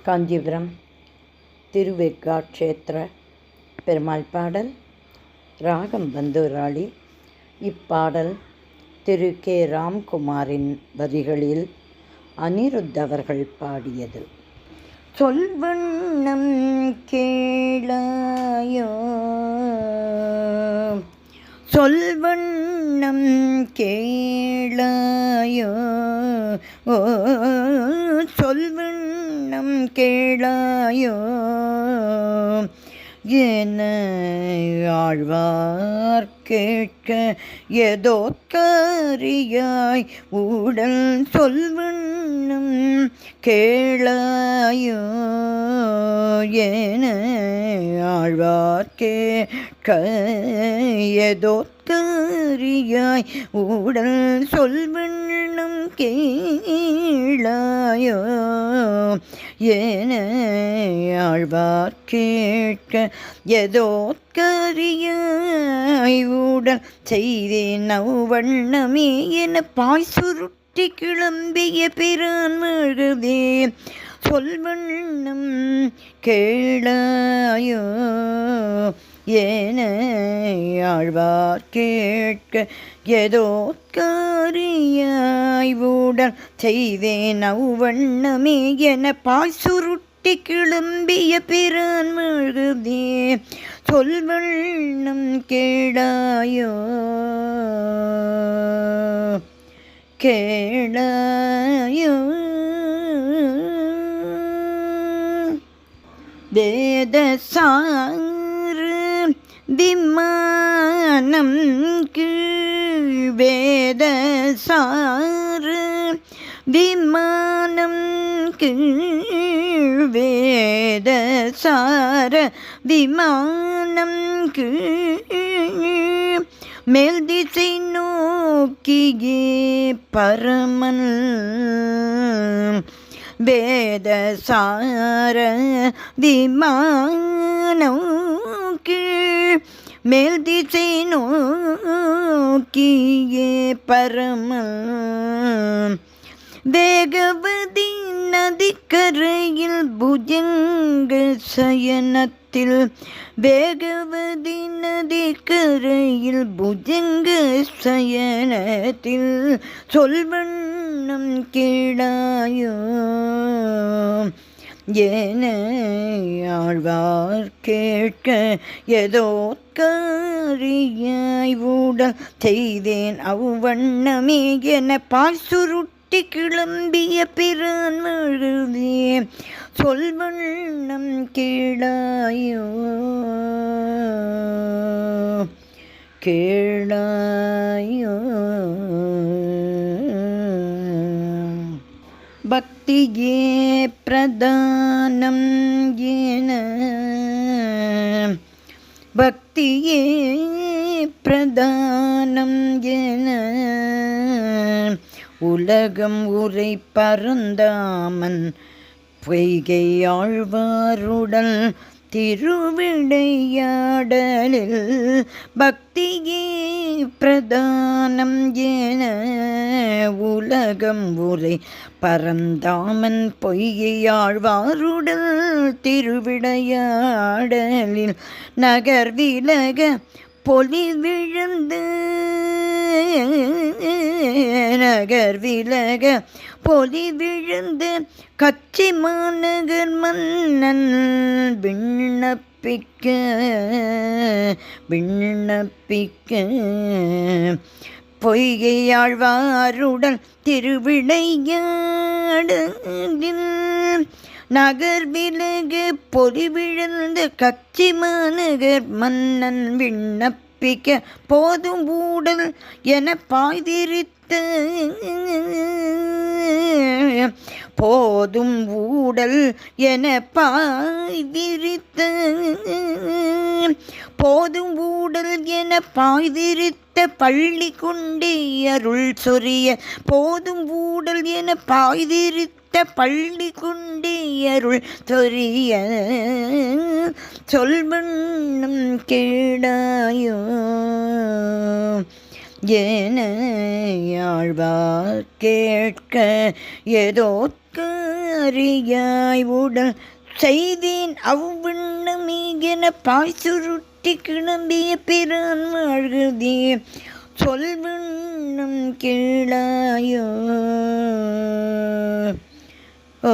காஞ்சிபுரம் திருவேற்காட்சேத்திர பெருமாள் பாடல். ராகம் பந்தூராளி. இப்பாடல் திரு கே. ராம்குமாரின் வரிகளில் அனிருத்தவர்கள் பாடியது. சொல்வண்ணம் கேளாயோ, சொல்வண்ணம் கேளாயோ, ஓ சொல்வண்ணம் கேளாயோ என ஆழ்வார் கேட்க ஏதோத்காரியாய் உடல் சொல்வண்ணம் கேளாயோ என ஆழ்வார் கேட்க ஏதோத்காரியாய் உடல் சொல்வண்ணம் கேளாயோ என ஆழ்வார் கேட்க ஏதோத்காரியாய் உடல் செய்தேன் அவ்வண்ணமே என பாய் சுருட்டி கிளம்பிய பிரான் மழுவே சொல்வண்ணம் கேளாயோ என ஆழ்வார் கேட்க ஏதோத்காரியாய் உடல் செய்தேன் அவ்வண்ணமே என பாய் சுருட்டி கிளம்பிய பிரான் மழுவே சொல்வண்ணம் கேளாயோ கேளாயோ. வேதசார விமானம் கீழ் வேதசார விமானம் கீழ் வேதசார விமானம் கீழ் மேல் திசை நோக்கியே பரமன் வேதசார விமானம் கீழ் மேல் திசை நோக்கியே பரமன் வேகவதி நதிக்கரையில் புஜங்க சயனத்தில் வேகவதி நதிக்கரையில் புஜங்க சயனத்தில் சொல்வண்ணம் கேளாயோ என ஆழ்வார் கேட்க ஏதோத்காரியாய் உடல் செய்தேன் அவ்வண்ணமே என பாய் சுருட்டி கிளம்பிய பிரான் மழுவே சொல்வண்ணம் கேளாயோ கேளாயோ. பக்தியே பிரதானம் என பக்தியே பிரதானம் என உலகம் உரை பரந்தாமன் பொய்கை ஆழ்வாருடல் திருவிளையாடலில் பக்தியே பிரதானம் என உலகம் உரை பரந்தாமன் பொய்யாழ்வாருடல் திருவிளையாடலில் நகர் விலக பொலி விழுந்து நகர் விலக பொலி விழுந்து கச்சி மாநகர் மன்னன் விண்ணப்பிக்க விண்ணப்பிக்க பொய்யாழ்வாருடன் திருவிளையாடலில் நகர் விலகு பொலி விழுந்து கச்சி மாநகர் மன்னன் விண்ணப்பிக்க போதும் ஊடல் என பாய்திரித்த போதும் ஊடல் என பாய்திரித்த போதும் ஊடல் என பாய்திரித்த பள்ளி கொண்டே அருள் சொரிய போதும் ஊடல் என பாய்திரித்த பள்ளி கொண்டே அருள் சொரிய சொல்வண்ணம் கேளாயோ என ஆழ்வார் கேட்க ஏதோ அறியாய் உடல் செய்தேன் அவ்விண்ணமே என பாய் சுருட்டி கிளம்பிய பிறான் அழுதே சொல்விண்ணம் கேளாயோ. ஓ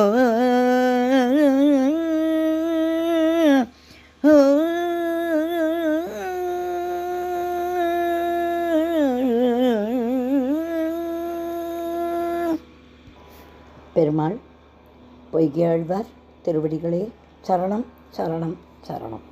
பெருமாள் பொய்கையாழ்வார் திருவடிகளே சரணம் சரணம் சரணம்.